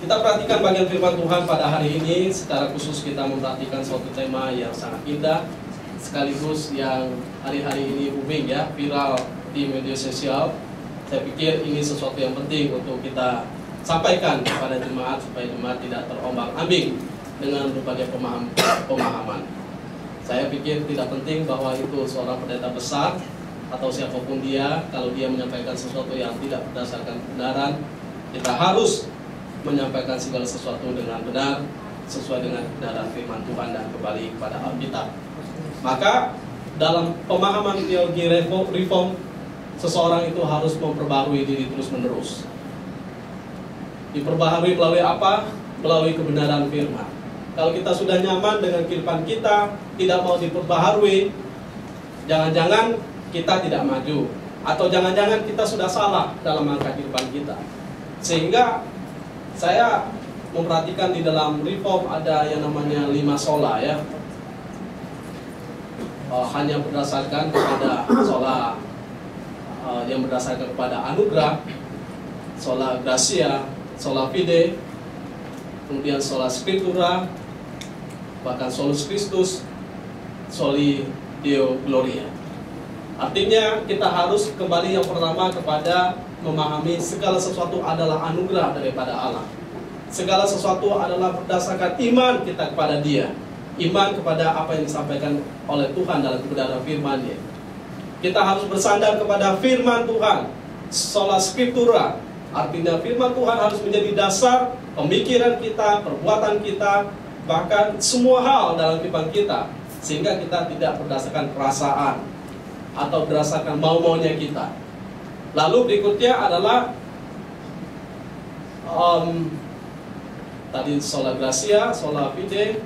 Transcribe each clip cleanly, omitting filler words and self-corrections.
Kita perhatikan bagian firman Tuhan pada hari ini. Secara khusus kita memperhatikan suatu tema yang sangat indah, sekaligus yang hari-hari ini booming ya, viral di media sosial. Saya pikir ini sesuatu yang penting untuk kita sampaikan kepada jemaat, supaya jemaat tidak terombang-ambing dengan berbagai pemahaman. Saya pikir tidak penting bahwa itu seorang pendeta besar atau siapapun dia, kalau dia menyampaikan sesuatu yang tidak berdasarkan kebenaran, kita harus menyampaikan segala sesuatu dengan benar, sesuai dengan kebenaran firman Tuhan dan kembali kepada Alkitab. Maka dalam pemahaman teologi reform, seseorang itu harus memperbarui diri terus-menerus. Diperbaharui melalui apa? Melalui kebenaran firman. Kalau kita sudah nyaman dengan kehidupan kita, tidak mau diperbaharui, jangan-jangan kita tidak maju, atau jangan-jangan kita sudah salah dalam langkah kehidupan kita. Sehingga saya memperhatikan di dalam reform ada yang namanya 5 sola ya. Hanya berdasarkan kepada sola yang berdasarkan kepada anugerah, sola gratia, sola fide, kemudian sola scriptura, bahkan solus Christus, soli Deo gloria. Artinya kita harus kembali yang pertama kepada memahami segala sesuatu adalah anugerah daripada Allah. Segala sesuatu adalah berdasarkan iman kita kepada Dia, iman kepada apa yang disampaikan oleh Tuhan dalam kebenaran firman-Nya. Kita harus bersandar kepada firman Tuhan, sola scriptura. Artinya firman Tuhan harus menjadi dasar pemikiran kita, perbuatan kita, bahkan semua hal dalam kehidupan kita, sehingga kita tidak berdasarkan perasaan atau berdasarkan mau-maunya kita. Lalu berikutnya adalah tadi sola gratia, sola fide,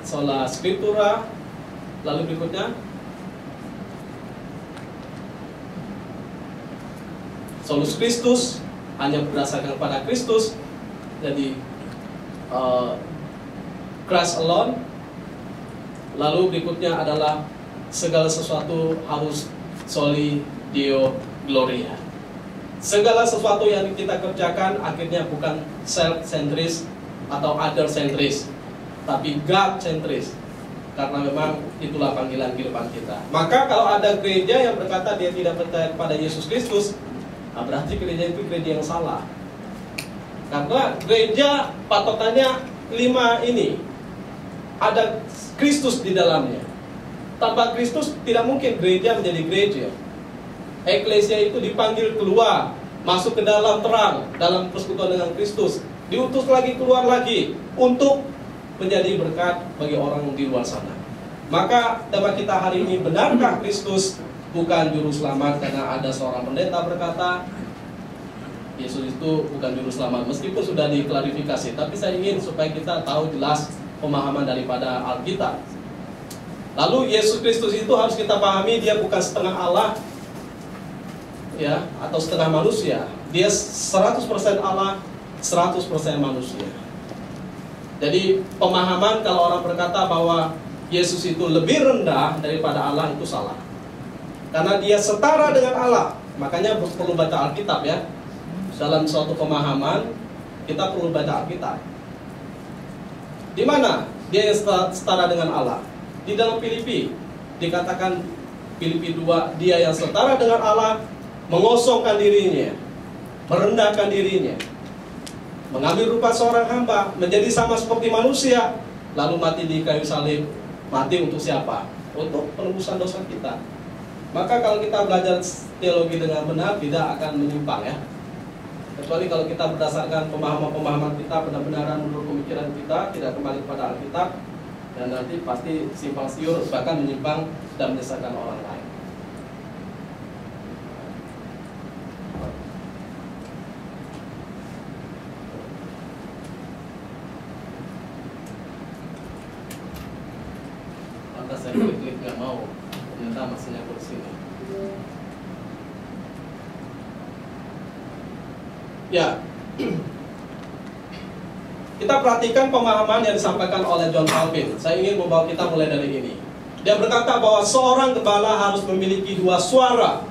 sola scriptura. Lalu berikutnya solus Christus, hanya berdasarkan pada Kristus. Jadi Christ alone. Lalu berikutnya adalah segala sesuatu harus soli Deo gloria. Segala sesuatu yang kita kerjakan akhirnya bukan self-centris atau other-centris, tapi God-centris. Karena memang itulah panggilan kehidupan kita. Maka kalau ada gereja yang berkata dia tidak percaya kepada Yesus Kristus, nah berarti gereja itu gereja yang salah. Karena gereja patokannya 5 ini. Ada Kristus di dalamnya. Tanpa Kristus tidak mungkin gereja menjadi gereja. Eklesia itu dipanggil keluar, masuk ke dalam terang, dalam persekutuan dengan Kristus, diutus lagi keluar lagi untuk menjadi berkat bagi orang di luar sana. Maka tema kita hari ini, benarkah Kristus bukan juru selamat? Karena ada seorang pendeta berkata Yesus itu bukan juru selamat, meskipun sudah diklarifikasi. Tapi saya ingin supaya kita tahu jelas pemahaman daripada Alkitab. Lalu Yesus Kristus itu harus kita pahami, dia bukan setengah Allah ya, atau setengah manusia. Dia 100% Allah, 100% manusia. Jadi pemahaman kalau orang berkata bahwa Yesus itu lebih rendah daripada Allah, itu salah. Karena dia setara dengan Allah. Makanya perlu baca Alkitab ya. Dalam suatu pemahaman kita perlu baca Alkitab. Di mana dia yang setara dengan Allah? Di dalam Filipi dikatakan, Filipi 2, dia yang setara dengan Allah mengosongkan dirinya, merendahkan dirinya, mengambil rupa seorang hamba, menjadi sama seperti manusia, lalu mati di kayu salib. Mati untuk siapa? Untuk penebusan dosa kita. Maka kalau kita belajar teologi dengan benar, tidak akan menyimpang ya. Kecuali kalau kita berdasarkan pemahaman-pemahaman kita, benar-benaran menurut pemikiran kita, tidak kembali kepada Alkitab, dan nanti pasti simpang siur, bahkan menyimpang dan menyesatkan orang lain. Maka saya klik-klik nggak mau, ternyata masih nyangkut di sini. Ya, kita perhatikan pemahaman yang disampaikan oleh John Calvin. Saya ingin membawa kita mulai dari ini. Dia berkata bahwa seorang gembala harus memiliki 2 suara,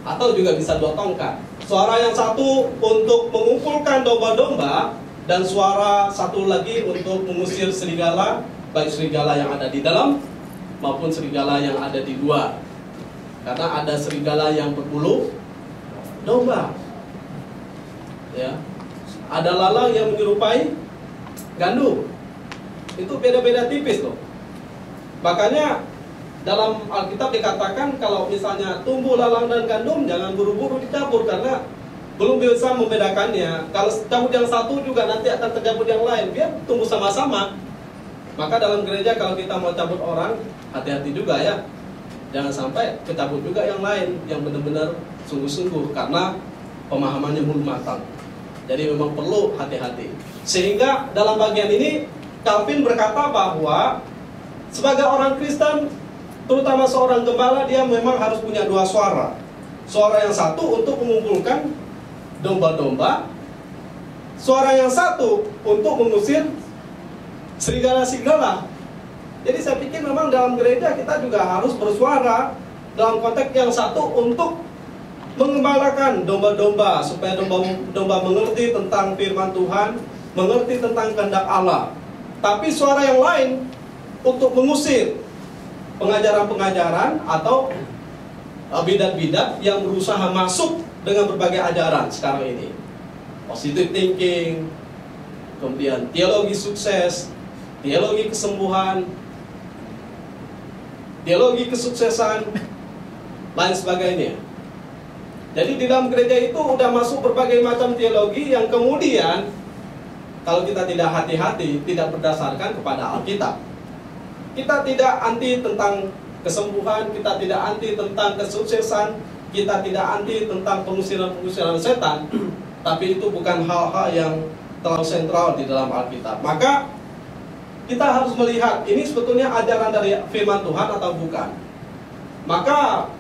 atau juga bisa 2 tongkat. Suara yang satu untuk mengumpulkan domba-domba, dan suara satu lagi untuk mengusir serigala, baik serigala yang ada di dalam maupun serigala yang ada di luar. Karena ada serigala yang berbulu domba, ya. Ada lalang yang menyerupai gandum. Itu beda-beda tipis loh. Makanya dalam Alkitab dikatakan kalau misalnya tumbuh lalang dan gandum, jangan buru-buru dicabut karena belum bisa membedakannya. Kalau cabut yang satu juga nanti akan tercabut yang lain. Biar tumbuh sama-sama. Maka dalam gereja kalau kita mau cabut orang, hati-hati juga ya. Jangan sampai kecabut juga yang lain, yang benar-benar sungguh-sungguh, karena pemahamannya belum matang. Jadi memang perlu hati-hati. Sehingga dalam bagian ini Calvin berkata bahwa sebagai orang Kristen, terutama seorang gembala, dia memang harus punya dua suara. Suara yang satu untuk mengumpulkan domba-domba, suara yang satu untuk mengusir serigala-serigala. Jadi saya pikir memang dalam gereja kita juga harus bersuara dalam konteks yang satu untuk mengembalakan domba-domba, supaya domba-domba mengerti tentang firman Tuhan, mengerti tentang kehendak Allah. Tapi suara yang lain untuk mengusir pengajaran-pengajaran atau bidat-bidat yang berusaha masuk dengan berbagai ajaran sekarang ini. Positive thinking, kemudian teologi sukses, teologi kesembuhan, teologi kesuksesan, lain sebagainya. Jadi di dalam gereja itu udah masuk berbagai macam teologi yang kemudian kalau kita tidak hati-hati, tidak berdasarkan kepada Alkitab. Kita tidak anti tentang kesembuhan, kita tidak anti tentang kesuksesan, kita tidak anti tentang pengusiran-pengusiran setan, tapi itu bukan hal-hal yang terlalu sentral di dalam Alkitab. Maka kita harus melihat ini sebetulnya ajaran dari firman Tuhan atau bukan. Maka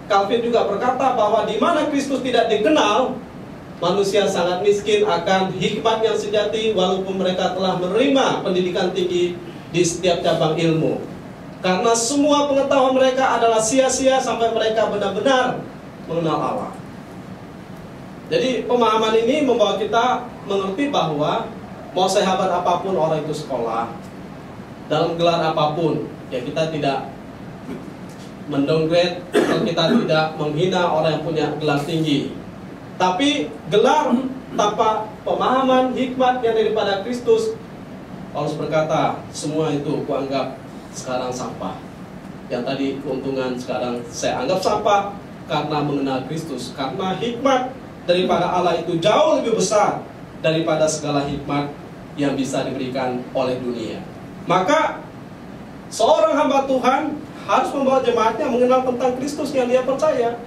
Calvin juga berkata bahwa di mana Kristus tidak dikenal, manusia sangat miskin akan hikmat yang sejati walaupun mereka telah menerima pendidikan tinggi di setiap cabang ilmu. Karena semua pengetahuan mereka adalah sia-sia sampai mereka benar-benar mengenal Allah. Jadi pemahaman ini membawa kita mengerti bahwa mau sehebat apapun orang itu sekolah, dalam gelar apapun, ya kita tidak mendowngrade atau kita tidak menghina orang yang punya gelar tinggi. Tapi gelar tanpa pemahaman hikmat yang daripada Kristus, Paulus berkata, semua itu kuanggap sekarang sampah. Yang tadi keuntungan sekarang saya anggap sampah karena mengenal Kristus. Karena hikmat daripada Allah itu jauh lebih besar daripada segala hikmat yang bisa diberikan oleh dunia. Maka seorang hamba Tuhan harus membawa jemaatnya mengenal tentang Kristus yang dia percaya.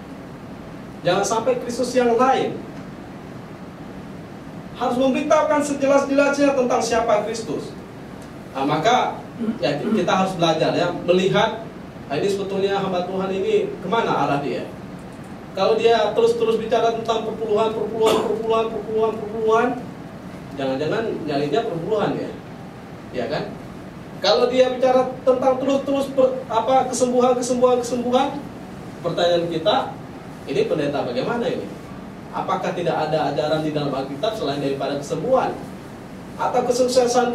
Jangan sampai Kristus yang lain. Harus memberitahukan sejelas-jelasnya tentang siapa Kristus. Nah, maka ya kita harus belajar ya, melihat ini sebetulnya hamba Tuhan ini kemana arah dia. Kalau dia terus-terus bicara tentang perpuluhan, jangan-jangan nyarinya perpuluhan ya, ya kan? Kalau dia bicara tentang terus-terus kesembuhan, pertanyaan kita, ini pendeta bagaimana ini? Apakah tidak ada ajaran di dalam Alkitab selain daripada kesembuhan? Atau kesuksesan?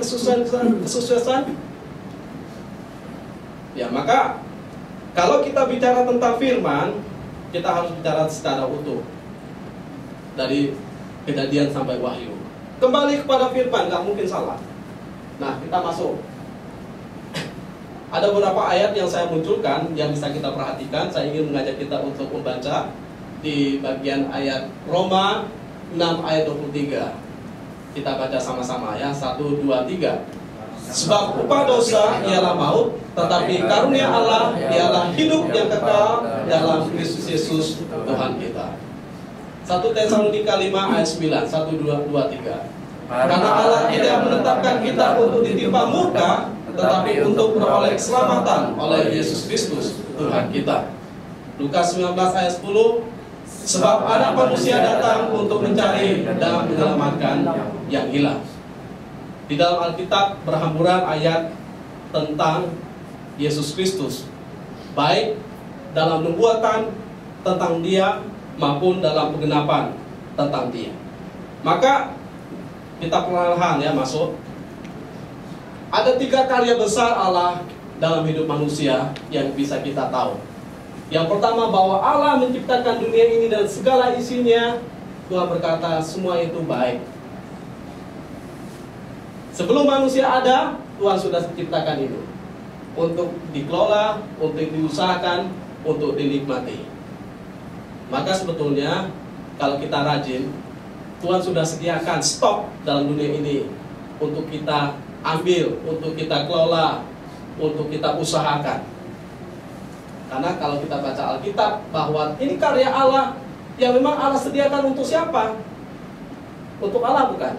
Ya, maka kalau kita bicara tentang firman, kita harus bicara secara utuh dari Kejadian sampai Wahyu. Kembali kepada firman, nggak mungkin salah. Nah, kita masuk. Ada beberapa ayat yang saya munculkan yang bisa kita perhatikan. Saya ingin mengajak kita untuk membaca di bagian ayat Roma 6 ayat 23. Kita baca sama-sama ya, 1, 2, 3. Sebab upah dosa ialah maut, tetapi karunia Allah ialah hidup yang kekal dalam Kristus Yesus Tuhan kita. 1 Tesalonika 5 ayat 9, 1, 2, 3. Karena Allah tidak menetapkan kita untuk ditimpa murka, tetapi untuk beroleh keselamatan oleh Yesus Kristus Tuhan kita. Lukas 19 ayat 10. Sebab Anak Manusia datang untuk mencari dan menyelamatkan yang hilang. Di dalam Alkitab berhamburan ayat tentang Yesus Kristus, baik dalam nubuatan tentang Dia maupun dalam penggenapan tentang Dia. Maka Kita perlahan ya masuk. Ada 3 karya besar Allah dalam hidup manusia yang bisa kita tahu. Yang pertama, bahwa Allah menciptakan dunia ini dan segala isinya. Tuhan berkata semua itu baik. Sebelum manusia ada, Tuhan sudah menciptakan itu untuk dikelola, untuk diusahakan, untuk dinikmati. Maka sebetulnya kalau kita rajin, Tuhan sudah sediakan stok dalam dunia ini untuk kita ambil, untuk kita kelola, untuk kita usahakan. Karena kalau kita baca Alkitab bahwa ini karya Allah yang memang Allah sediakan untuk siapa? Untuk Allah, bukan?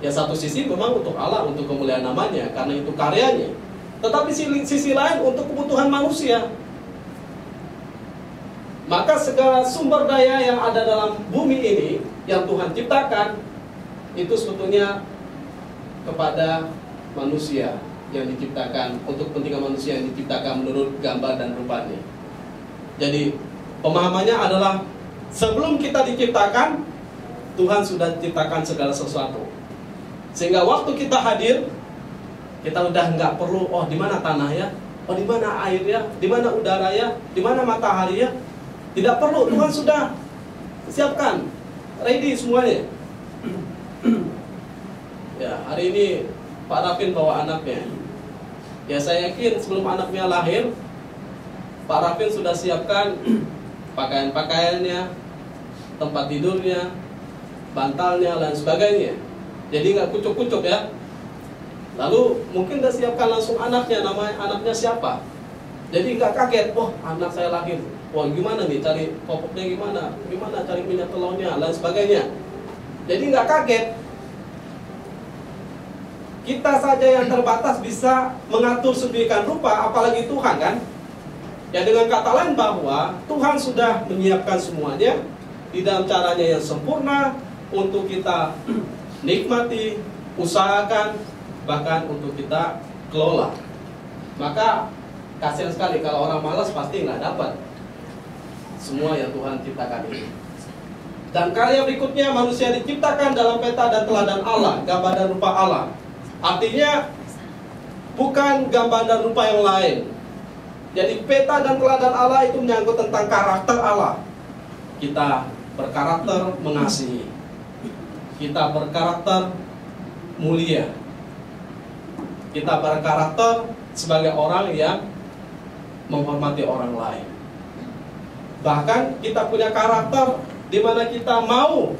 Ya, satu sisi memang untuk Allah, untuk kemuliaan namanya, karena itu karyanya. Tetapi sisi lain untuk kebutuhan manusia. Maka segala sumber daya yang ada dalam bumi ini yang Tuhan ciptakan, itu sebetulnya kepada manusia yang diciptakan, untuk kepentingan manusia yang diciptakan menurut gambar dan rupanya. Jadi pemahamannya adalah sebelum kita diciptakan, Tuhan sudah ciptakan segala sesuatu. Sehingga waktu kita hadir, kita udah nggak perlu, oh di mana tanahnya, oh di mana airnya, di mana udaranya, di mana mataharinya. Tidak perlu, Tuhan sudah siapkan, ready semuanya. Ya, hari ini Pak Rafin bawa anaknya. Ya, saya yakin sebelum anaknya lahir, Pak Rafin sudah siapkan pakaian-pakaiannya, tempat tidurnya, bantalnya, dan sebagainya. Jadi nggak kucuk-kucuk ya. Lalu mungkin udah siapkan langsung anaknya, nama anaknya siapa. Jadi nggak kaget, wah anak saya lahir, wah gimana nih cari popoknya, gimana cari minyak telurnya, dan sebagainya. Jadi nggak kaget. Kita saja yang terbatas bisa mengatur sedemikian rupa, apalagi Tuhan kan. Ya, dengan kata lain bahwa Tuhan sudah menyiapkan semuanya di dalam caranya yang sempurna untuk kita nikmati, usahakan, bahkan untuk kita kelola. Maka kasihan sekali kalau orang malas pasti nggak dapat semua yang Tuhan ciptakan ini. Dan karya berikutnya, manusia diciptakan dalam peta dan teladan Allah, gambar dan rupa Allah. Artinya bukan gambar dan rupa yang lain. Jadi peta dan teladan Allah itu menyangkut tentang karakter Allah. Kita berkarakter mengasihi, kita berkarakter mulia, kita berkarakter sebagai orang yang menghormati orang lain. Bahkan kita punya karakter di mana kita mau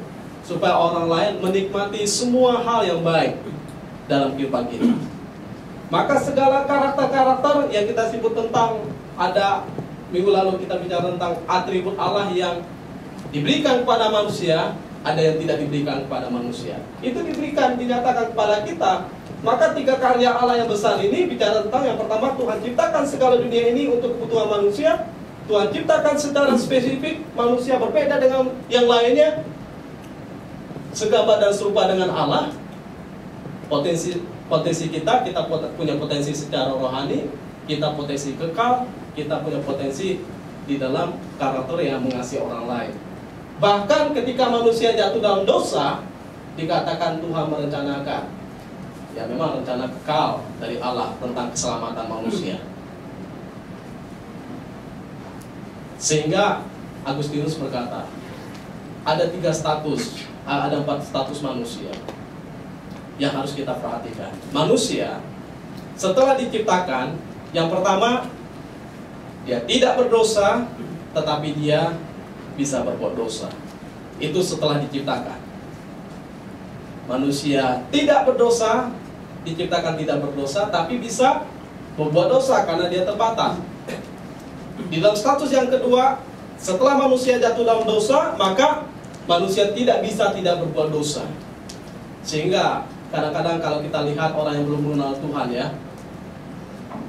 supaya orang lain menikmati semua hal yang baik dalam kehidupan kita. Maka segala karakter-karakter yang kita sebut tentang, ada minggu lalu kita bicara tentang atribut Allah yang diberikan kepada manusia, ada yang tidak diberikan kepada manusia. Itu diberikan, dinyatakan kepada kita. Maka 3 karya Allah yang besar ini bicara tentang, yang pertama, Tuhan ciptakan segala dunia ini untuk kebutuhan manusia. Tuhan ciptakan secara spesifik, manusia berbeda dengan yang lainnya, segambar dan serupa dengan Allah. Potensi kita punya potensi secara rohani, kita potensi kekal, kita punya potensi di dalam karakter yang mengasihi orang lain. Bahkan ketika manusia jatuh dalam dosa, dikatakan Tuhan merencanakan, ya memang rencana kekal dari Allah tentang keselamatan manusia. Sehingga Agustinus berkata, ada 4 status manusia yang harus kita perhatikan. Manusia setelah diciptakan, yang pertama, dia tidak berdosa, tetapi dia bisa berbuat dosa. Itu setelah diciptakan. Manusia tidak berdosa, diciptakan tidak berdosa, tapi bisa berbuat dosa karena dia terbatas. Di dalam status yang kedua, setelah manusia jatuh dalam dosa, maka manusia tidak bisa tidak berbuat dosa. Sehingga kadang-kadang kalau kita lihat orang yang belum mengenal Tuhan, ya,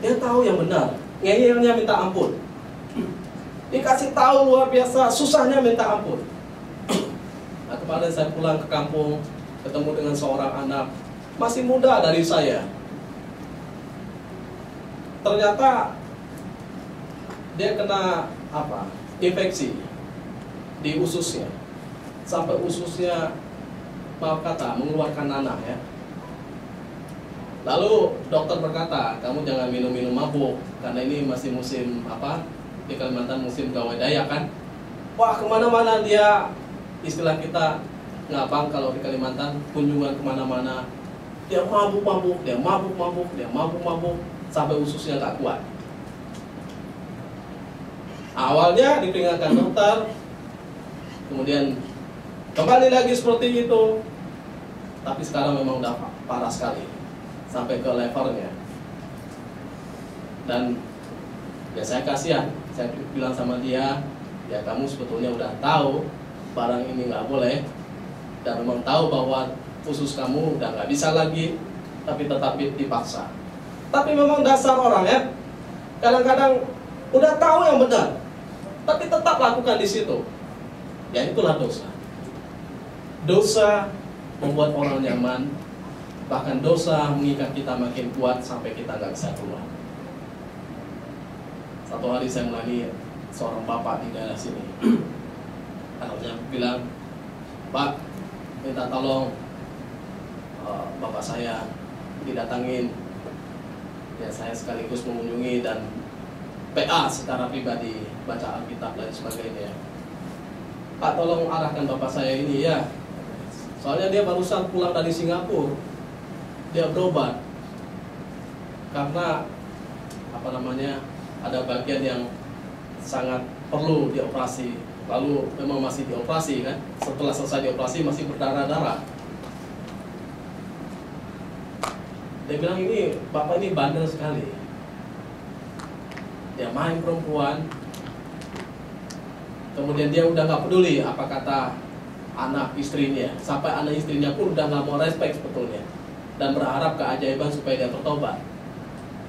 dia tahu yang benar, ngeyelnya minta ampun, dikasih tahu luar biasa, susahnya minta ampun. Nah, kemarin saya pulang ke kampung, ketemu dengan seorang anak masih muda dari saya. Ternyata dia kena infeksi di ususnya, sampai ususnya maaf kata, mengeluarkan nanah ya. Lalu dokter berkata, kamu jangan minum-minum mabuk, karena ini masih musim apa, di Kalimantan musim gawai Dayak kan. Wah, kemana-mana dia, istilah kita ngabang kalau di Kalimantan, kunjungan kemana-mana, dia mabuk-mabuk, dia mabuk-mabuk, dia mabuk-mabuk, sampai ususnya gak kuat. Awalnya diperingatkan dokter, kemudian kembali lagi seperti itu, tapi sekarang memang udah parah sekali, sampai ke levelnya. Dan ya saya kasihan, saya bilang sama dia, ya kamu sebetulnya udah tahu barang ini nggak boleh, dan memang tahu bahwa usus kamu udah nggak bisa lagi, tapi tetap dipaksa. Tapi memang dasar orang ya, kadang-kadang udah tahu yang benar, tapi tetap lakukan di situ. Ya itulah dosa. Dosa membuat orang nyaman, bahkan dosa mengikat kita makin kuat sampai kita nggak bisa keluar. Satu hari saya melayani seorang bapak di daerah sini. Anaknya bilang, Pak, minta tolong bapak saya didatangin. Ya saya sekaligus mengunjungi dan PA secara pribadi, baca Alkitab dan sebagainya. Pak, tolong arahkan bapak saya ini ya. Soalnya dia barusan pulang dari Singapura. Dia berobat karena apa namanya, ada bagian yang sangat perlu dioperasi. Lalu memang masih dioperasi kan. Setelah selesai dioperasi masih berdarah-darah. Dia bilang, ini bapak ini bandel sekali. Dia main perempuan. Kemudian dia udah gak peduli apa kata anak istrinya. Sampai anak istrinya pun udah gak mau respect sebetulnya, dan berharap keajaiban supaya dia bertobat.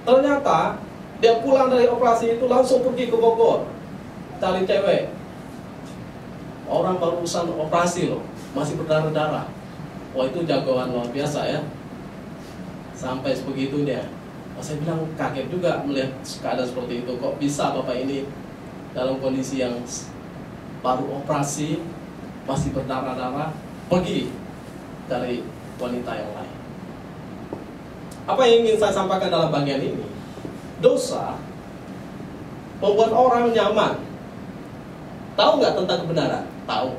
Ternyata dia pulang dari operasi itu langsung pergi ke Bogor cari cewek. Orang barusan operasi loh, masih berdarah-darah. Wah, itu jagoan luar biasa ya. Sampai sebegitunya. Saya bilang kaget juga melihat keadaan seperti itu. Kok bisa bapak ini dalam kondisi yang baru operasi, masih berdarah-darah, pergi dari wanita yang lain. Apa yang ingin saya sampaikan dalam bagian ini? Dosa membuat orang nyaman. Tahu nggak tentang kebenaran? Tahu.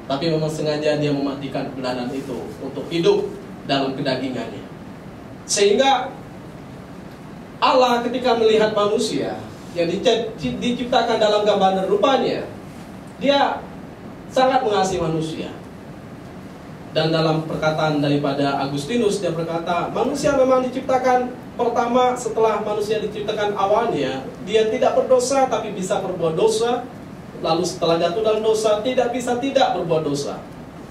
Tapi memang sengaja dia mematikan kebenaran itu untuk hidup dalam kedagingannya. Sehingga Allah ketika melihat manusia yang diciptakan dalam gambar dan rupanya, dia sangat mengasihi manusia. Dan dalam perkataan daripada Agustinus, dia berkata, manusia memang diciptakan pertama setelah manusia diciptakan awalnya, dia tidak berdosa tapi bisa berbuat dosa. Lalu setelah jatuh dalam dosa, tidak bisa tidak berbuat dosa.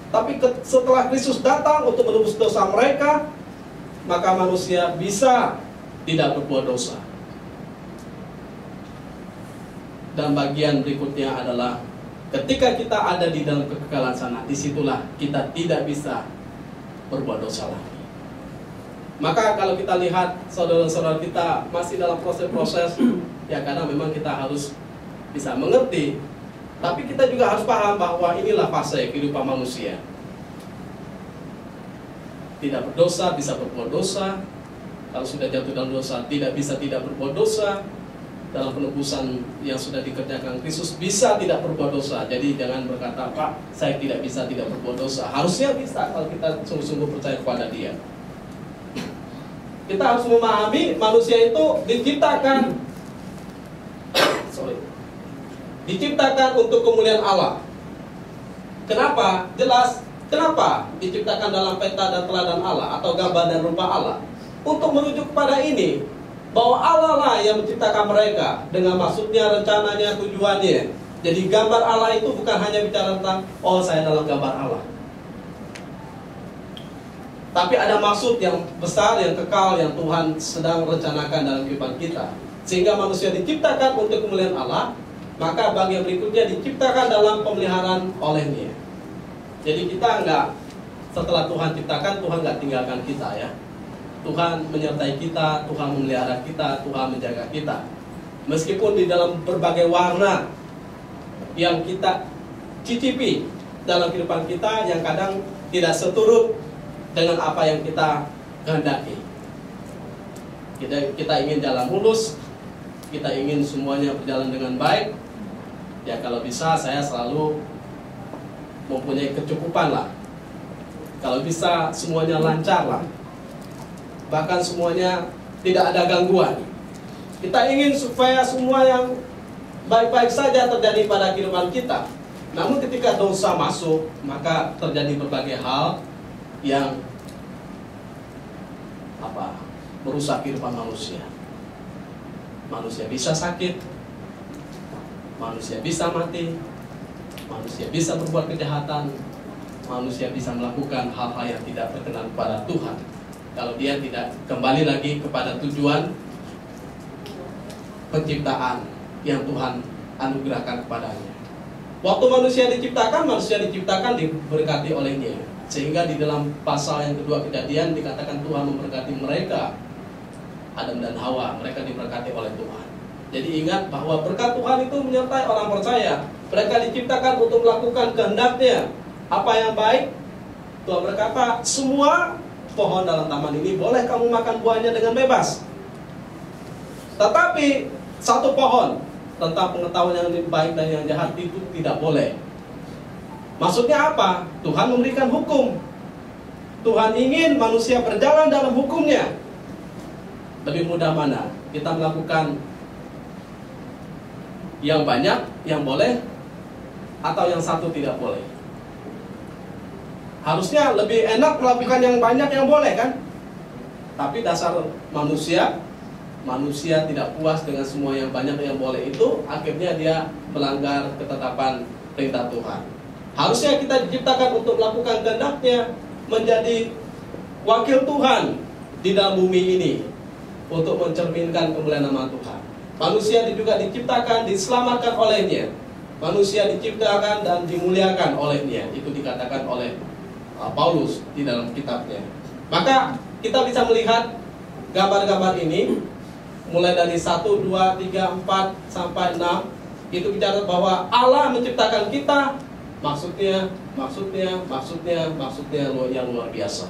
Tapi setelah Kristus datang untuk menebus dosa mereka, maka manusia bisa tidak berbuat dosa. Dan bagian berikutnya adalah ketika kita ada di dalam kekekalan sana, disitulah kita tidak bisa berbuat dosa lagi. Maka kalau kita lihat saudara-saudara kita masih dalam proses-proses, ya karena memang kita harus bisa mengerti. Tapi kita juga harus paham bahwa inilah fase kehidupan manusia. Tidak berdosa, bisa berbuat dosa. Kalau sudah jatuh dalam dosa, tidak bisa tidak berbuat dosa. Dalam penebusan yang sudah dikerjakan Kristus, bisa tidak berbuat dosa. Jadi jangan berkata, Pak, saya tidak bisa tidak berbuat dosa. Harusnya bisa kalau kita sungguh-sungguh percaya kepada Dia. Kita harus memahami manusia itu diciptakan diciptakan untuk kemuliaan Allah. Kenapa? Jelas. Kenapa diciptakan dalam peta dan teladan Allah atau gambar dan rupa Allah? Untuk merujuk kepada ini, bahwa Allah lah yang menciptakan mereka dengan maksudnya, rencananya, tujuannya. Jadi gambar Allah itu bukan hanya bicara tentang, oh saya dalam gambar Allah. Tapi ada maksud yang besar, yang kekal, yang Tuhan sedang rencanakan dalam kehidupan kita. Sehingga manusia diciptakan untuk kemuliaan Allah, maka bagian berikutnya diciptakan dalam pemeliharaan olehnya. Jadi kita enggak, setelah Tuhan ciptakan, Tuhan enggak tinggalkan kita ya. Tuhan menyertai kita, Tuhan memelihara kita, Tuhan menjaga kita. Meskipun di dalam berbagai warna yang kita cicipi dalam kehidupan kita, yang kadang tidak seturut dengan apa yang kita kehendaki. Kita ingin jalan mulus, kita ingin semuanya berjalan dengan baik. Ya kalau bisa saya selalu mempunyai kecukupan lah. Kalau bisa semuanya lancar lah. Bahkan semuanya tidak ada gangguan. Kita ingin supaya semua yang baik-baik saja terjadi pada kehidupan kita. Namun ketika dosa masuk, maka terjadi berbagai hal yang merusak kehidupan manusia. Manusia bisa sakit, manusia bisa mati, manusia bisa berbuat kejahatan, manusia bisa melakukan hal-hal yang tidak berkenan kepada Tuhan kalau dia tidak kembali lagi kepada tujuan penciptaan yang Tuhan anugerahkan kepadanya. Waktu manusia diciptakan diberkati olehnya. Sehingga di dalam pasal yang kedua Kejadian dikatakan Tuhan memberkati mereka, Adam dan Hawa, mereka diberkati oleh Tuhan. Jadi ingat bahwa berkat Tuhan itu menyertai orang percaya. Mereka diciptakan untuk melakukan kehendak-Nya. Apa yang baik? Tuhan berkata, semua pohon dalam taman ini boleh kamu makan buahnya dengan bebas. Tetapi satu pohon tentang pengetahuan yang baik dan yang jahat itu tidak boleh. Maksudnya apa? Tuhan memberikan hukum. Tuhan ingin manusia berjalan dalam hukum-Nya. Lebih mudah mana? Kita melakukan yang banyak, yang boleh, atau yang satu tidak boleh? Harusnya lebih enak melakukan yang banyak, yang boleh kan? Tapi dasar manusia tidak puas dengan semua yang banyak, yang boleh itu. Akhirnya dia melanggar ketetapan perintah Tuhan. Harusnya kita diciptakan untuk melakukan kehendak-Nya, menjadi wakil Tuhan di dalam bumi ini, untuk mencerminkan kemuliaan nama Tuhan. Manusia juga diciptakan, diselamatkan olehnya. Manusia diciptakan dan dimuliakan olehnya. Itu dikatakan oleh Paulus di dalam kitabnya. Maka kita bisa melihat gambar-gambar ini, mulai dari 1, 2, 3, 4, sampai 6. Itu bicara bahwa Allah menciptakan kita. Maksudnya yang luar biasa.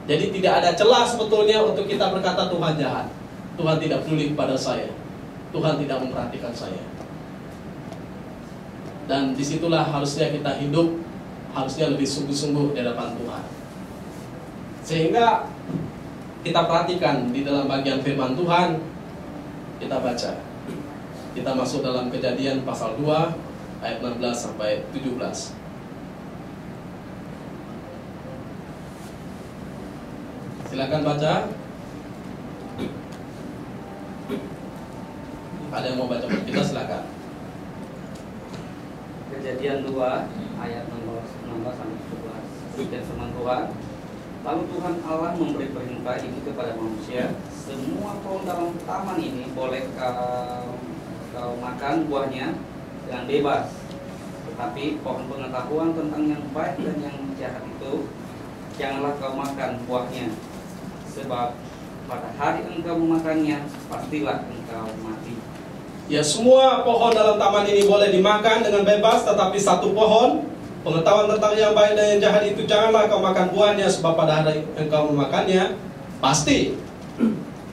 Jadi tidak ada celah sebetulnya untuk kita berkata Tuhan jahat, Tuhan tidak peduli kepada saya, Tuhan tidak memperhatikan saya. Dan disitulah harusnya kita hidup, harusnya lebih sungguh-sungguh di hadapan Tuhan. Sehingga kita perhatikan di dalam bagian firman Tuhan, kita baca. Kita masuk dalam Kejadian pasal 2 ayat 16 sampai 17. Silakan baca. Ada yang mau baca buat kita, silakan. Kejadian 2 ayat 16 sampai 17. Dan firman Tuhan, lalu Tuhan Allah memberi perintah ini kepada manusia, semua pohon dalam taman ini boleh kau makan buahnya dengan bebas, tetapi pohon pengetahuan tentang yang baik dan yang jahat itu janganlah kau makan buahnya, sebab pada hari engkau memakannya pastilah engkau mati. Ya, semua pohon dalam taman ini boleh dimakan dengan bebas, tetapi satu pohon pengetahuan tentang yang baik dan yang jahat itu janganlah kau makan buahnya, sebab pada hari engkau memakannya pasti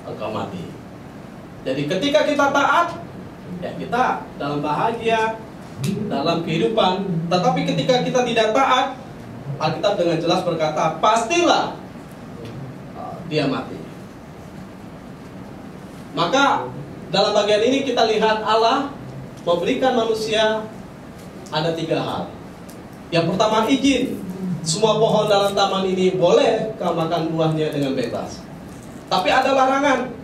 engkau mati. Jadi ketika kita taat, ya kita dalam bahagia, dalam kehidupan. Tetapi ketika kita tidak taat, Alkitab dengan jelas berkata pastilah dia mati. Maka dalam bagian ini kita lihat Allah memberikan manusia ada 3 hal. Yang pertama, izin. Semua pohon dalam taman ini boleh kau makan buahnya dengan bebas. Tapi ada larangan.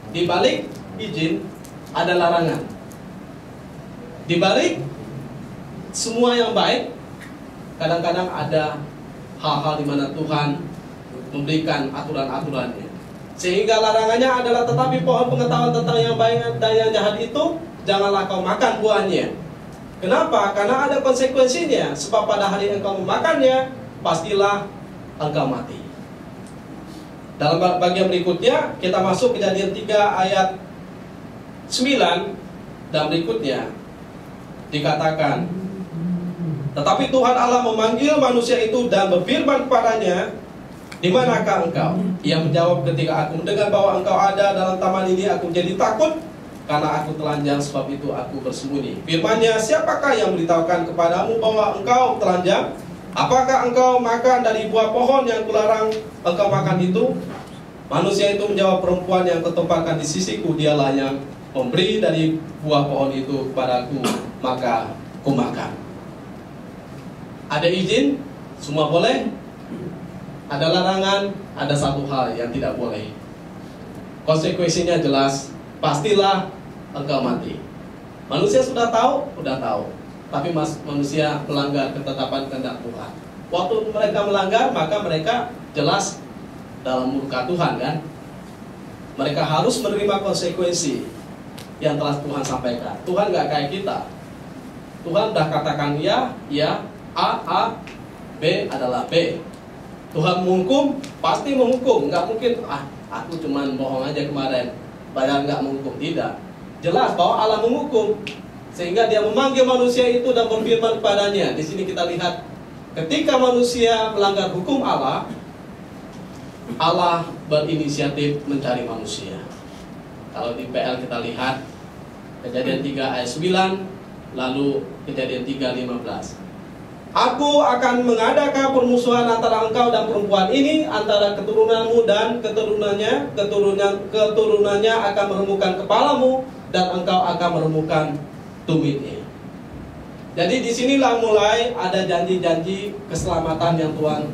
Di balik izin ada larangan. Di balik semua yang baik, kadang-kadang ada hal-hal di mana Tuhan memberikan aturan-aturannya. Sehingga larangannya adalah, tetapi pohon pengetahuan tentang yang baik dan yang jahat itu janganlah kau makan buahnya. Kenapa? Karena ada konsekuensinya. Sebab pada hari engkau memakannya pastilah engkau mati. Dalam bagian berikutnya kita masuk Kejadian 3 ayat 9 dan berikutnya dikatakan, Tetapi Tuhan Allah memanggil manusia itu dan berfirman kepadanya, "Di manakah engkau?" Ia menjawab, "Ketika aku mendengar bahwa engkau ada dalam taman ini, aku jadi takut, karena aku telanjang, sebab itu aku bersembunyi." Firman-Nya, "Siapakah yang memberitahukan kepadamu bahwa engkau telanjang? Apakah engkau makan dari buah pohon yang kularang engkau makan itu?" Manusia itu menjawab, "Perempuan yang ketempatkan di sisiku, dialah yang memberi dari buah pohon itu kepadaku, maka kumakan." Ada izin, semua boleh. Ada larangan, ada satu hal yang tidak boleh. Konsekuensinya jelas, pastilah engkau mati. Manusia sudah tahu, tapi manusia melanggar ketetapan kehendak Tuhan. Waktu mereka melanggar, maka mereka jelas dalam murka Tuhan, kan? Mereka harus menerima konsekuensi yang telah Tuhan sampaikan. Tuhan gak kayak kita. Tuhan udah katakan ya, A, B adalah B. Tuhan menghukum, pasti menghukum. Gak mungkin, aku cuman bohong aja kemarin, padahal gak menghukum. Tidak. Jelas bahwa Allah menghukum, sehingga dia memanggil manusia itu dan berfirman kepadanya. Di sini kita lihat, ketika manusia melanggar hukum Allah, Allah berinisiatif mencari manusia. Kalau di PL kita lihat Kejadian 3 ayat 9, lalu Kejadian 3:15. "Aku akan mengadakan permusuhan antara engkau dan perempuan ini, antara keturunanmu dan keturunannya akan meremukkan kepalamu, dan engkau akan meremukkan tumitnya." Jadi disinilah mulai ada janji-janji keselamatan yang Tuhan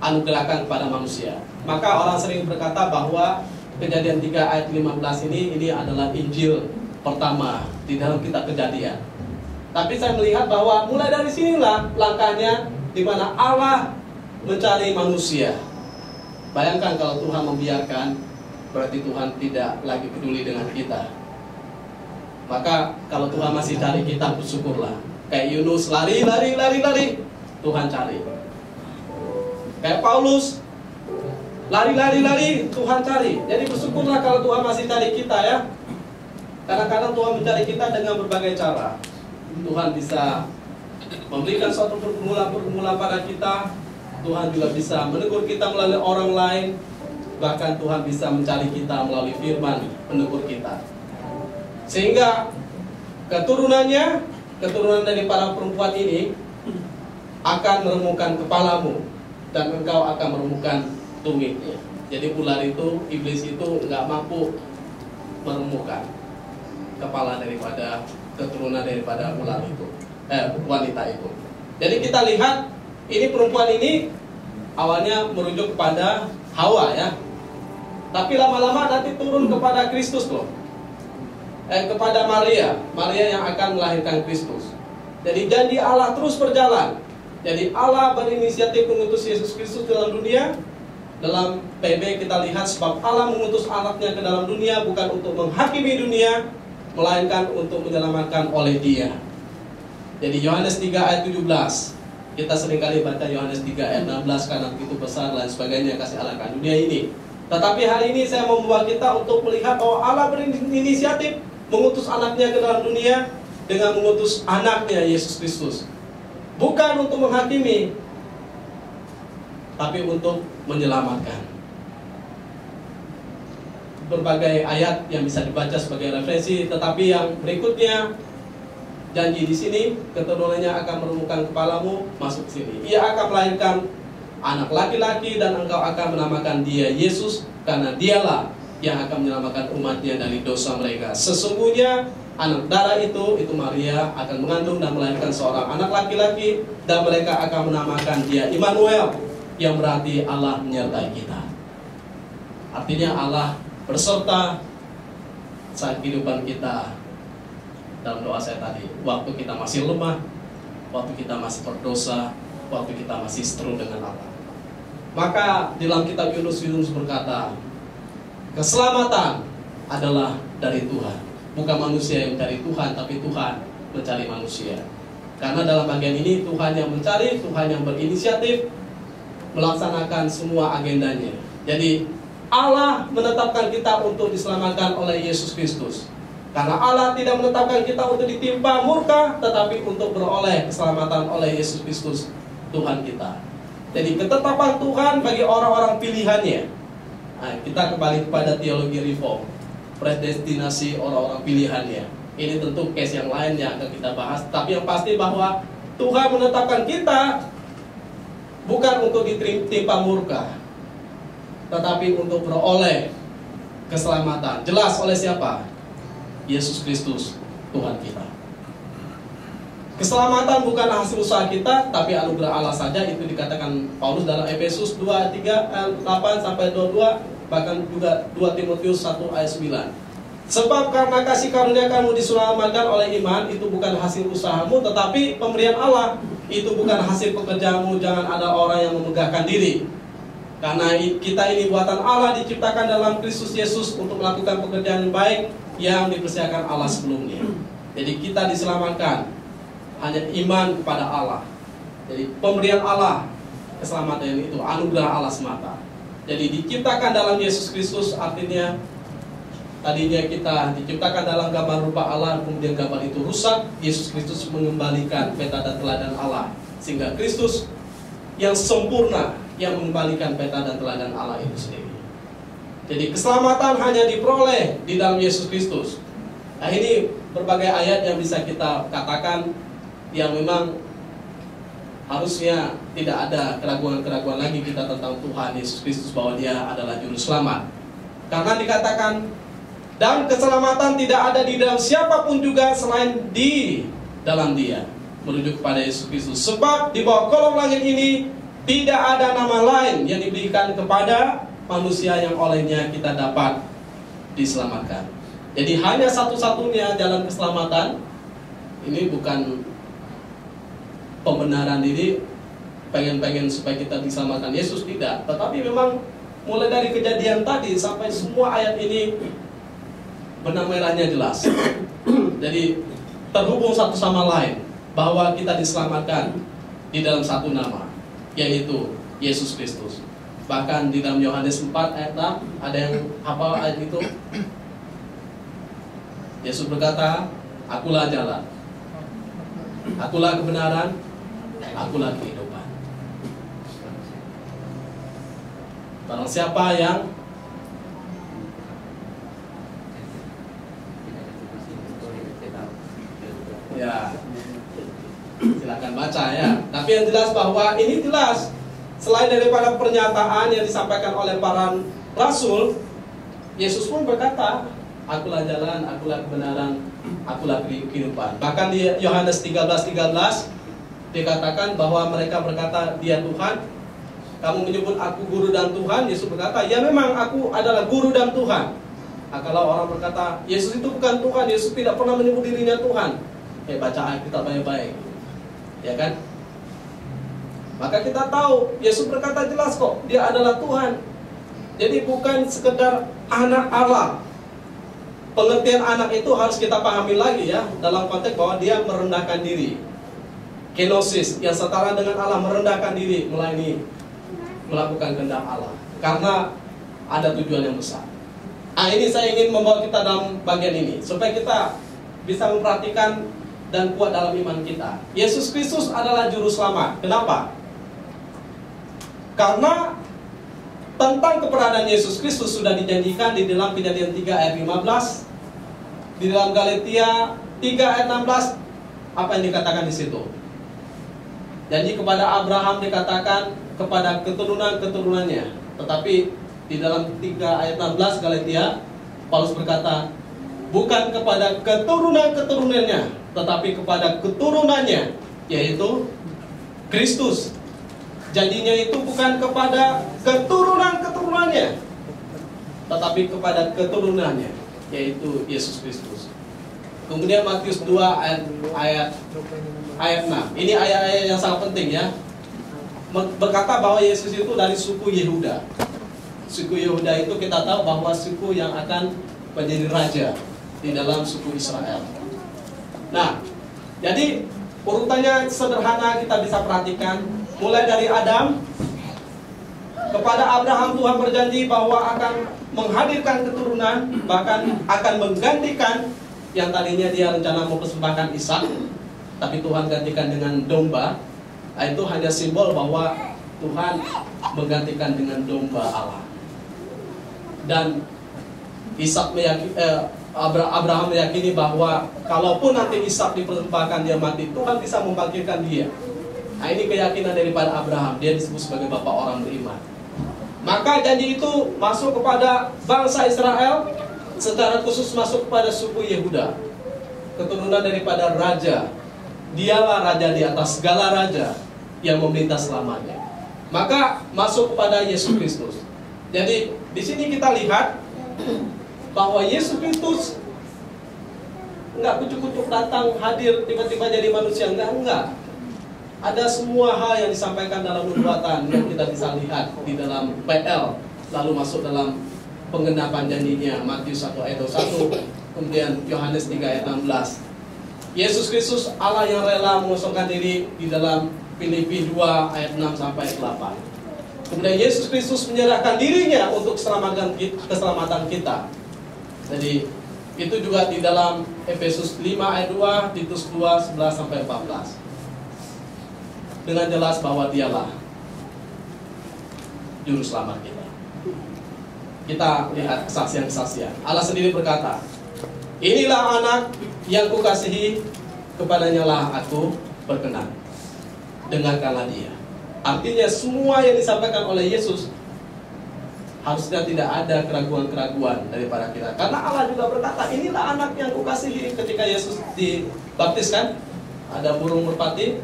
anugerahkan kepada manusia. Maka orang sering berkata bahwa Kejadian 3 ayat 15 ini adalah Injil pertama di dalam kitab Kejadian. Tapi saya melihat bahwa mulai dari sinilah langkahnya, di mana Allah mencari manusia. Bayangkan kalau Tuhan membiarkan, berarti Tuhan tidak lagi peduli dengan kita. Maka kalau Tuhan masih cari kita, bersyukurlah. Kayak Yunus lari, Tuhan cari. Kayak Paulus lari, Tuhan cari. Jadi bersyukurlah kalau Tuhan masih cari kita, ya. Kadang-kadang Tuhan mencari kita dengan berbagai cara. Tuhan bisa memberikan suatu pergumulan pada kita. Tuhan juga bisa menegur kita melalui orang lain. Bahkan Tuhan bisa mencari kita melalui firman menegur kita. Sehingga keturunan dari para perempuan ini akan meremukkan kepalamu, dan engkau akan meremukkan tumitnya. Jadi ular itu, iblis itu nggak mampu meremukkan kepala daripada keturunan daripada ular itu, wanita itu. Jadi kita lihat ini perempuan ini awalnya merujuk kepada Hawa, ya. Tapi lama-lama nanti turun kepada Kristus loh. Kepada Maria yang akan melahirkan Kristus. Jadi janji Allah terus berjalan. Jadi Allah berinisiatif mengutus Yesus Kristus dalam dunia. Dalam PB kita lihat, sebab Allah mengutus anaknya ke dalam dunia bukan untuk menghakimi dunia, melainkan untuk menyelamatkan oleh Dia. Jadi Yohanes 3 ayat 17. Kita seringkali baca Yohanes 3 ayat 16, karena begitu besar dan sebagainya kasih Allah akan dunia ini. Tetapi hari ini saya membawa kita untuk melihat bahwa Allah berinisiatif mengutus anaknya ke dalam dunia dengan mengutus anaknya Yesus Kristus. Bukan untuk menghakimi, tapi untuk menyelamatkan. Berbagai ayat yang bisa dibaca sebagai referensi, tetapi yang berikutnya, janji di sini, keturunannya akan meremukkan kepalamu, masuk sini. Ia akan melahirkan anak laki-laki, dan engkau akan menamakan dia Yesus, karena dialah yang akan menyelamatkan umatnya dari dosa mereka. Sesungguhnya anak darah itu Maria, akan mengandung dan melahirkan seorang anak laki-laki, dan mereka akan menamakan dia Immanuel, yang berarti Allah menyertai kita. Artinya Allah berserta saat kehidupan kita. Dalam doa saya tadi, waktu kita masih lemah, waktu kita masih berdosa, waktu kita masih seteru dengan Allah. Maka dalam kitab Yunus berkata, keselamatan adalah dari Tuhan. Bukan manusia yang mencari Tuhan, tapi Tuhan mencari manusia. Karena dalam bagian ini Tuhan yang mencari, Tuhan yang berinisiatif melaksanakan semua agendanya. Jadi Allah menetapkan kita untuk diselamatkan oleh Yesus Kristus. Karena Allah tidak menetapkan kita untuk ditimpa murka, tetapi untuk beroleh keselamatan oleh Yesus Kristus Tuhan kita. Jadi ketetapan Tuhan bagi orang-orang pilihannya. Nah, kita kembali kepada teologi reform, predestinasi orang-orang pilihannya. Ini tentu case yang lain yang akan kita bahas. Tapi yang pasti bahwa Tuhan menetapkan kita bukan untuk ditimpa murka, tetapi untuk beroleh keselamatan. Jelas oleh siapa? Yesus Kristus Tuhan kita. Keselamatan bukan hasil usaha kita, tapi anugerah Allah saja. Itu dikatakan Paulus dalam Efesus 2:8-22, bahkan juga 2 Timotius 1:9. Sebab karena kasih karunia kamu diselamatkan oleh iman, itu bukan hasil usahamu, tetapi pemberian Allah. Itu bukan hasil pekerjaanmu. Jangan ada orang yang memegahkan diri. Karena kita ini buatan Allah, diciptakan dalam Kristus Yesus untuk melakukan pekerjaan yang baik yang dipersiapkan Allah sebelumnya. Jadi kita diselamatkan hanya iman kepada Allah. Jadi pemberian Allah, keselamatan itu anugerah Allah semata. Jadi diciptakan dalam Yesus Kristus, artinya tadinya kita diciptakan dalam gambar rupa Allah, kemudian gambar itu rusak. Yesus Kristus mengembalikan peta dan teladan Allah, sehingga Kristus yang sempurna yang mengembalikan peta dan teladan Allah itu sendiri. Jadi keselamatan hanya diperoleh di dalam Yesus Kristus. Nah, ini berbagai ayat yang bisa kita katakan yang memang harusnya tidak ada keraguan-keraguan lagi kita tentang Tuhan Yesus Kristus bahwa Dia adalah juru selamat. Karena dikatakan, dan keselamatan tidak ada di dalam siapapun juga selain di dalam Dia, merujuk kepada Yesus Kristus. Sebab di bawah kolong langit ini tidak ada nama lain yang diberikan kepada manusia yang olehnya kita dapat diselamatkan. Jadi hanya satu-satunya jalan keselamatan. Ini bukan pembenaran diri, pengen-pengen supaya kita diselamatkan Yesus, tidak. Tetapi memang mulai dari kejadian tadi sampai semua ayat ini benang merahnya jelas. Jadi terhubung satu sama lain, bahwa kita diselamatkan di dalam satu nama, yaitu Yesus Kristus. Bahkan di dalam Yohanes 4 ayat 6, ada yang hafal ayat itu? Yesus berkata, akulah jalan, akulah kebenaran, akulah kehidupan. Barang siapa yang ya, silakan baca ya. Tapi yang jelas bahwa ini jelas, selain daripada pernyataan yang disampaikan oleh para rasul, Yesus pun berkata, akulah jalan, akulah kebenaran, akulah kehidupan. Bahkan di Yohanes 13:13 dikatakan bahwa mereka berkata, Dia Tuhan. Kamu menyebut aku guru dan Tuhan. Yesus berkata, ya memang aku adalah guru dan Tuhan. Nah, kalau orang berkata, Yesus itu bukan Tuhan, Yesus tidak pernah menyebut dirinya Tuhan, baca Alkitab baik-baik, ya kan? Maka kita tahu Yesus berkata jelas kok, Dia adalah Tuhan. Jadi bukan sekedar anak Allah. Pengertian anak itu harus kita pahami lagi ya, dalam konteks bahwa Dia merendahkan diri. Kenosis, yang setara dengan Allah, merendahkan diri melayani, melakukan kehendak Allah, karena ada tujuan yang besar. Nah, ini saya ingin membawa kita dalam bagian ini supaya kita bisa memperhatikan dan kuat dalam iman kita. Yesus Kristus adalah juru selamat. Kenapa? Karena tentang keberadaan Yesus Kristus sudah dijanjikan di dalam Kejadian 3 ayat 15, di dalam Galatia 3 ayat 16. Apa yang dikatakan di situ? Janji kepada Abraham dikatakan kepada keturunan-keturunannya. Tetapi di dalam 3 ayat 16 Galatia, Paulus berkata, bukan kepada keturunan-keturunannya, tetapi kepada keturunannya, yaitu Kristus. Janjinya itu bukan kepada keturunan-keturunannya, tetapi kepada keturunannya, yaitu Yesus Kristus. Kemudian Matius 2 ayat 6. Ini ayat-ayat yang sangat penting ya. Berkata bahwa Yesus itu dari suku Yehuda. Suku Yehuda itu kita tahu bahwa suku yang akan menjadi raja di dalam suku Israel. Nah, jadi urutannya sederhana, kita bisa perhatikan. Mulai dari Adam, kepada Abraham Tuhan berjanji bahwa akan menghadirkan keturunan, bahkan akan menggantikan yang tadinya dia rencana mempersembahkan Ishak, tapi Tuhan gantikan dengan domba. Nah, itu hanya simbol bahwa Tuhan menggantikan dengan domba Allah. Dan Abraham meyakini bahwa kalaupun nanti Ishak dipersembahkan dia mati, Tuhan bisa membangkitkan dia. Nah, ini keyakinan daripada Abraham. Dia disebut sebagai bapak orang beriman. Maka janji itu masuk kepada bangsa Israel, secara khusus masuk kepada suku Yehuda, keturunan daripada raja. Dialah raja di atas segala raja yang memerintah selamanya. Maka masuk kepada Yesus Kristus. Jadi di sini kita lihat bahwa Yesus Kristus enggak kucuk-kucuk datang hadir tiba-tiba jadi manusia, enggak. Ada semua hal yang disampaikan dalam nubuatan yang kita bisa lihat di dalam PL, lalu masuk dalam penggenapan janjinya Matius 1 ayat 21, kemudian Yohanes 3 ayat 16. Yesus Kristus Allah yang rela mengosongkan diri di dalam Filipi 2 ayat 6 sampai 8. Kemudian Yesus Kristus menyerahkan dirinya untuk keselamatan kita. Jadi itu juga di dalam Efesus 5 ayat 2, Titus 2 11 sampai 14. Dengan jelas bahwa dialah juru selamat kita. Kita lihat kesaksian-kesaksian. Allah sendiri berkata, inilah anak yang kukasihi, kepadanya lah aku berkenan. Dengarkanlah dia. Artinya semua yang disampaikan oleh Yesus harusnya tidak ada keraguan-keraguan daripada kita. Karena Allah juga berkata, inilah anak yang kukasihi. Ketika Yesus dibaptiskan, ada burung merpati,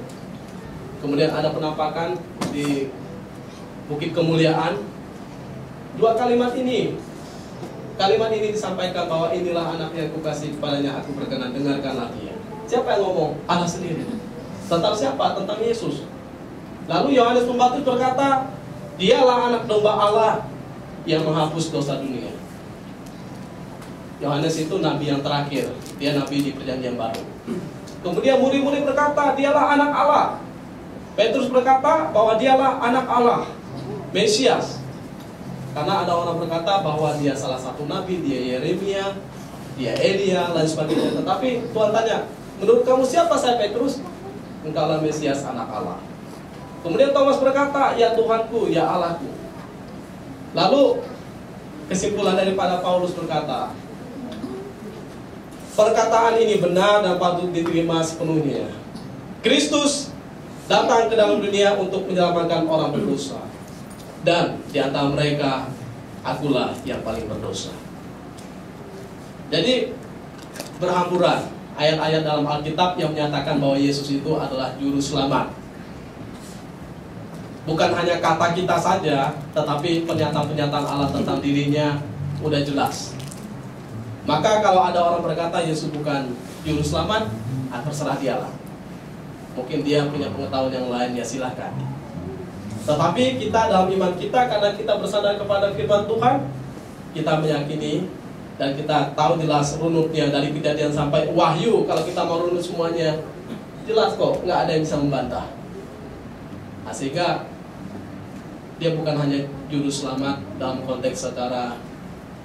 kemudian ada penampakan di Bukit Kemuliaan. Dua kalimat ini disampaikan bahwa inilah anak yang kukasihi, kepadanya aku berkenan, dengarkanlah dia. Siapa yang ngomong? Allah sendiri. Tentang siapa? Tentang Yesus. Lalu Yohanes Pembaptis berkata, dialah anak domba Allah yang menghapus dosa dunia. Yohanes itu nabi yang terakhir, dia nabi di Perjanjian Baru. Kemudian murid-murid berkata, dialah anak Allah. Petrus berkata bahwa dialah anak Allah, Mesias. Karena ada orang berkata bahwa dia salah satu nabi, dia Yeremia, dia Elia, lain sebagainya. Tetapi Tuhan tanya, menurut kamu siapa saya Petrus? Engkaulah Mesias, anak Allah. Kemudian Thomas berkata, ya Tuhanku, ya Allahku. Lalu kesimpulan daripada Paulus berkata, perkataan ini benar dan patut diterima sepenuhnya. Kristus datang ke dalam dunia untuk menyelamatkan orang berdosa, dan di antara mereka akulah yang paling berdosa. Jadi berhamburan ayat-ayat dalam Alkitab yang menyatakan bahwa Yesus itu adalah juru selamat. Bukan hanya kata kita saja, tetapi pernyataan-pernyataan Allah tentang dirinya udah jelas. Maka kalau ada orang berkata Yesus bukan juru selamat, terserah dialah. Mungkin dia punya pengetahuan yang lain, ya silahkan. Tetapi kita dalam iman kita, karena kita bersandar kepada firman Tuhan, kita meyakini dan kita tahu jelas runutnya dari Kejadian sampai Wahyu. Kalau kita mau runut semuanya, jelas kok, nggak ada yang bisa membantah. Nah, sehingga dia bukan hanya juru selamat dalam konteks secara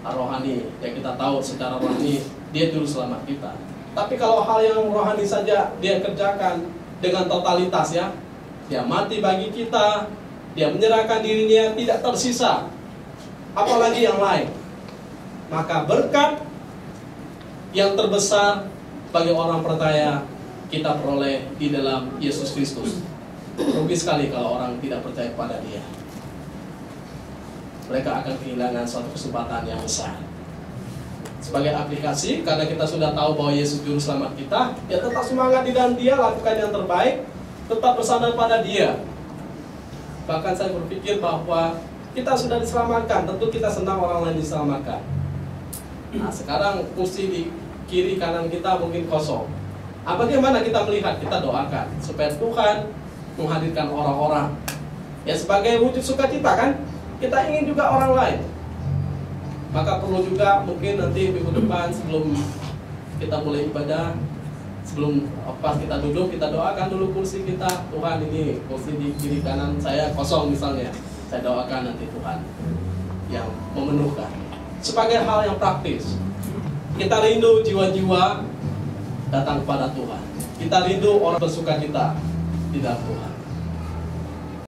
rohani, yang kita tahu secara rohani dia juru selamat kita. Tapi kalau hal yang rohani saja dia kerjakan dengan totalitas, ya, dia mati bagi kita, dia menyerahkan dirinya, tidak tersisa apalagi yang lain. Maka berkat yang terbesar bagi orang percaya kita peroleh di dalam Yesus Kristus. Rugi sekali kalau orang tidak percaya pada dia. Mereka akan kehilangan suatu kesempatan yang besar. Sebagai aplikasi, karena kita sudah tahu bahwa Yesus juru selamat kita, ya tetap semangat di dalam dia, lakukan yang terbaik, tetap bersandar pada dia. Bahkan saya berpikir bahwa kita sudah diselamatkan, tentu kita senang orang lain diselamatkan. Nah, sekarang kursi di kiri kanan kita mungkin kosong. Bagaimana kita melihat? Kita doakan supaya Tuhan menghadirkan orang-orang. Ya, sebagai wujud sukacita kan, kita ingin juga orang lain. Maka perlu juga mungkin nanti minggu depan sebelum kita mulai ibadah, sebelum pas kita duduk, kita doakan dulu kursi kita. Tuhan, ini kursi di kiri kanan saya kosong misalnya, saya doakan nanti Tuhan yang memenuhkan. Sebagai hal yang praktis, kita rindu jiwa-jiwa datang kepada Tuhan. Kita rindu orang bersukacita di dalam Tuhan.